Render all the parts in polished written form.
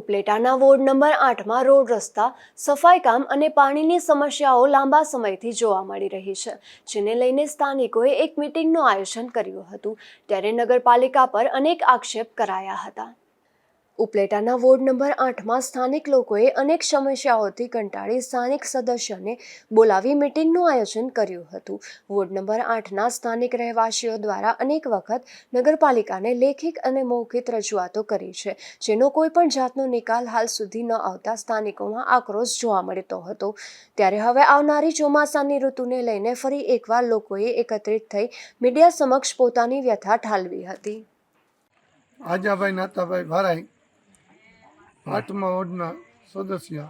ઉપલેટાના ward number 8માં road રસ્તા, સફાઈ કામ અને પાણીની સમસ્યાઓ લાંબા સમયથી જોવા મળી રહી છે, જેને લઈને સ્થાનિકોએ એક મીટિંગનું આયોજન કર્યું હતું, ત્યારે નગરપાલિકા પર અનેક આક્ષેપ કરાયા હતા। ઉપલેટાના વોર્ડ નંબર 8માં સ્થાનિક લોકોએ અનેક સમસ્યાઓથી કંટાળી સ્થાનિક સદસ્યને બોલાવી મીટિંગનું આયોજન કર્યું હતું। વોર્ડ નંબર 8ના સ્થાનિક રહેવાસીઓ દ્વારા અનેક વખત નગરપાલિકાને લેખિત અને મૌખિક રજૂઆતો કરી છે, જેનો કોઈ પણ જાતનો નિકાલ હાલ સુધી ન આવતા સ્થાનિકોમાં આક્રોશ જોવા મળતો હતો। ત્યારે હવે આવનારી ચોમાસાની ઋતુને લઈને ફરી એકવાર લોકોએ એકત્રિત થઈ મીડિયા સમક્ષ પોતાની વ્યથા ઠાલવી હતી। આજાભાઈ નાતાભાઈ ભારાઈ 8મા વોર્ડના સદસ્ય,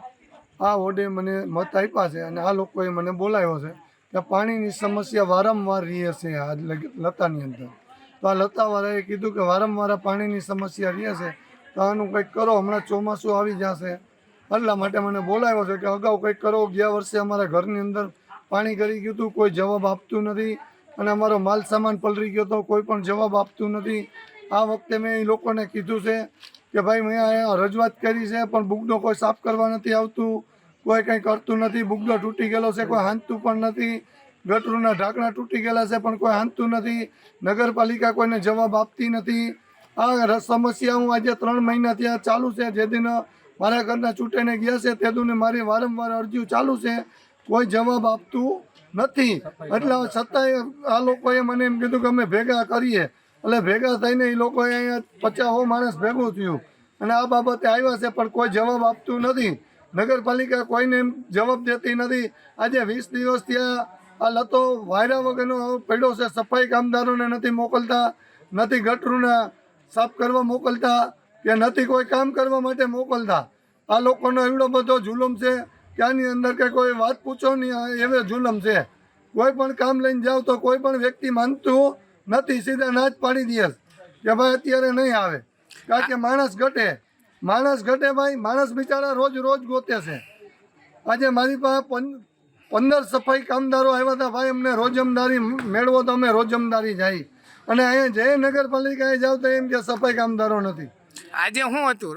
આ વોર્ડે મને મત આપ્યા છે અને આ લોકોએ મને બોલાવ્યો છે કે પાણીની સમસ્યા વારંવાર રહે છે આ લતાની અંદર। તો આ લતાવાળાએ કીધું કે વારંવાર પાણીની સમસ્યા રહે છે તો આનું કંઈક કરો, હમણાં ચોમાસું આવી જશે એટલા માટે મને બોલાવ્યો છે કે અગાઉ કંઈક કરો। ગયા વર્ષે અમારા ઘરની અંદર પાણી કરી ગયું હતું, કોઈ જવાબ આપતું નથી અને અમારો માલ સામાન પલળી ગયો તો કોઈ પણ જવાબ આપતું નથી। આ વખતે મેં એ લોકોને કીધું છે કે ભાઈ મેં અહીંયા રજૂઆત કરી છે પણ બુગડો કોઈ સાફ કરવા નથી આવતું, કોઈ કંઈ કરતું નથી। બુગડો તૂટી ગયેલો છે, કોઈ હાંધતું પણ નથી। ગટરના ઢાંકણા તૂટી ગયેલા છે પણ કોઈ હાંધતું નથી। નગરપાલિકા કોઈને જવાબ આપતી નથી। આ સમસ્યા હું આજે 3 મહિના ત્યાં ચાલુ છે, જે દિન મારા ઘરના ચૂંટાઈને ગયા છે તે દિને મારી વારંવાર અરજીઓ ચાલુ છે, કોઈ જવાબ આપતું નથી। એટલે છતાંય આ લોકોએ મને એમ કીધું કે અમે ભેગા કરીએ, એટલે ભેગા થઈને એ લોકોએ અહીંયા 50 માણસ ભેગું થયું અને આ બાબતે આવ્યા છે પણ કોઈ જવાબ આપતું નથી। નગરપાલિકા કોઈને એમ જવાબ દેતી નથી। આજે 20 દિવસ ત્યાં આ લતો વાયરા વગરનો પડ્યો છે, સફાઈ કામદારોને નથી મોકલતા, નથી ગટરોના સાફ કરવા મોકલતા કે નથી કોઈ કામ કરવા માટે મોકલતા। આ લોકોનો એવડો બધો જુલમ છે કે આની અંદર કે કોઈ વાત પૂછો નહીં એવો જુલમ છે। કોઈ પણ કામ લઈને જાઓ તો કોઈ પણ વ્યક્તિ માનતું નથી, સીધા ના જ પાડી દે કે ભાઈ અત્યારે નહીં આવે, કારણ કે માણસ ઘટે ભાઈ, માણસ બિચારા રોજ ગોતે છે। આજે મારી પાસે 15 સફાઈ કામદારો આવ્યા હતા, ભાઈ અમને રોજમદારી મેળવો તો અમે રોજમદારી જાય અને અહીંયા જે નગરપાલિકાએ જાવ તો એમ કે સફાઈ કામદારો નથી। આજે શું હતું?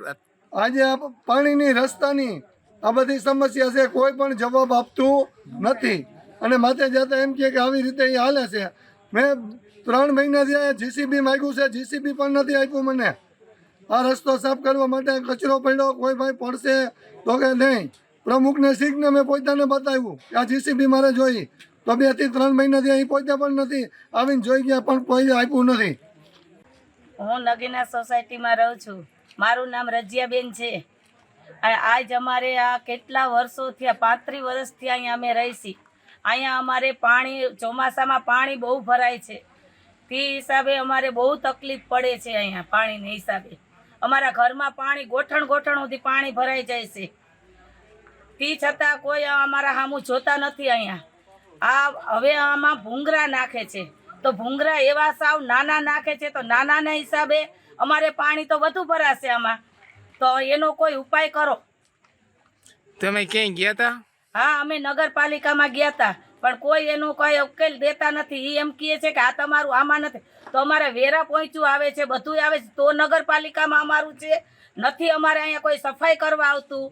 આજે આ પાણીની રસ્તાની આ બધી સમસ્યા છે, કોઈ પણ જવાબ આપતું નથી અને માથે જતા એમ કે આવી રીતે એ હાલે છે। મેં 3 મહિનાથી જીસીબી માગ્યું છે, જીસીબી પણ નથી આપ્યું મને। આ રસ્તો સાફ કરવા માટે કચરો પડ્યો, કોઈ ભાઈ પડશે તો કે નહીં। પ્રમુખને શીખને મેં પોતાને બતાવ્યું કે આ જીસીબી મારે જોઈ, તો 2 થી 3 મહિનાથી અહીં પહોંચ્યા પણ નથી, આવીને જોઈ ગયા પણ કોઈ આપ્યું નથી। હું નગીના સોસાયટીમાં રહું છું, મારું નામ રજિયાબેન છે અને આજ અમારે આ કેટલા વર્ષો થયા, 35 વર્ષથી અહીંયા અમે રહી છીએ। અહીંયા અમારે પાણી ચોમાસામાં પાણી બહુ ભરાય છે, તે હિસાબે અમારે બહુ તકલીફ પડે છે। અહીંયા પાણીના હિસાબે અમારા ઘરમાં પાણી ગોઠણ સુધી પાણી ભરાઈ જાય છે, તે છતાં કોઈ અમારા સામું જોતા નથી। અહીંયા હવે આમાં ભૂંગરા નાખે છે, તો ભૂંગરા એવા સાવ નાના નાખે છે, તો નાનાના હિસાબે અમારે પાણી તો વધુ ભરાશે આમાં, તો એનો કોઈ ઉપાય કરો। તમે ક્યાંય ગયા હતા? હા, અમે નગરપાલિકામાં ગયા હતા પણ કોઈ એનો કોઈ ઉકેલ દેતા નથી। એ એમ કહે છે કે આ તમારું આમાં નથી, તો અમારે વેરા પહોંચ્યું આવે છે, બધું આવે છે, તો નગરપાલિકામાં અમારું છે નથી। અમારે અહીંયા કોઈ સફાઈ કરવા આવતું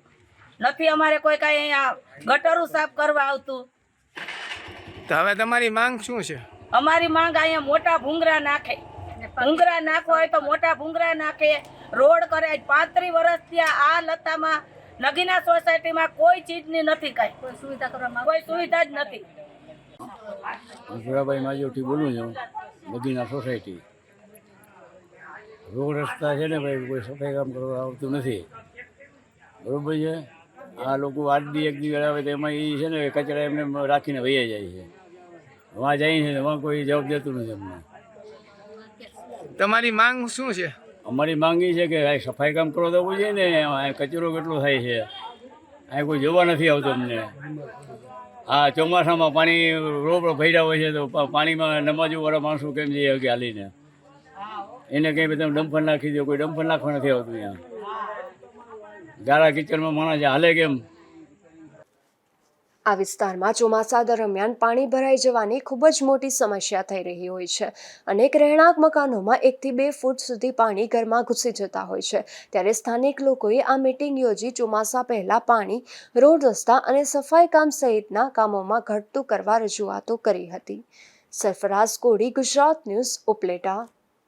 નથી, અમારે કોઈ કાંઈ અહીંયા ગટરું સાફ કરવા આવતું। તો હવે તમારી માંગ શું છે? અમારી માંગ અહીંયા મોટા ભૂંગરા નાખે, ભૂંગરા નાખવા હોય તો મોટા ભૂંગરા નાખે, રોડ કરે। 35 વર્ષથી આ લતામાં નગીના સોસાયટીમાં કોઈ ચીજની નથી, કાંઈ કોઈ સુવિધા જ નથી। સુરાભાઈ માજોથી બોલું છું, નગીના સોસાયટી। રોડ રસ્તા છે ને ભાઈ, કોઈ સફાઈ કામ કરવા આવતું નથી, બરાબર છે। આ લોકો 8 દી 1 દી આવે તો એમાં એ છે ને કચરા એમને રાખીને વહી જાય છે, વहाँ જાય છે વहाँ કોઈ જવાબ દેતું નથી અમને। તમારી માંગ શું છે? અમારી માંગ એ છે કે સફાઈ કામ કરો તો જોઈએ ને, કચરો કેટલો થાય છે, અહીં કોઈ જોવા નથી આવતું અમને। આ ચોમાસામાં પાણી રોડ ભર્યા હોય છે તો પાણીમાં નમાજવાળા માણસો કેમ જઈએ કે હાલીને, એને કંઈ તમે ડમ્પર નાખી દો, કોઈ ડમ્પર નાખવા નથી આવતું। અહીંયા ગાળા કિચનમાં માણસ હાલે કેમ? આ વિસ્તારમાં ચોમાસા દરમિયાન પાણી ભરાઈ જવાની ખૂબ જ મોટી સમસ્યા થઈ રહી હોય છે. અનેક રહેણાંક મકાનોમાં 1 થી 2 ફૂટ સુધી પાણી ઘરમાં ઘૂસી જતા હોય છે. ત્યારે સ્થાનિક લોકોએ આ મીટિંગ યોજી ચોમાસા પહેલા પાણી, રોડ રસ્તા અને સફાઈ કામ સહિતના કામોમાં ઘટતું કરવા રજૂઆતો કરી હતી. સરફરાઝ કોડી, ગુજરાત ન્યૂઝ, ઉપલેટા.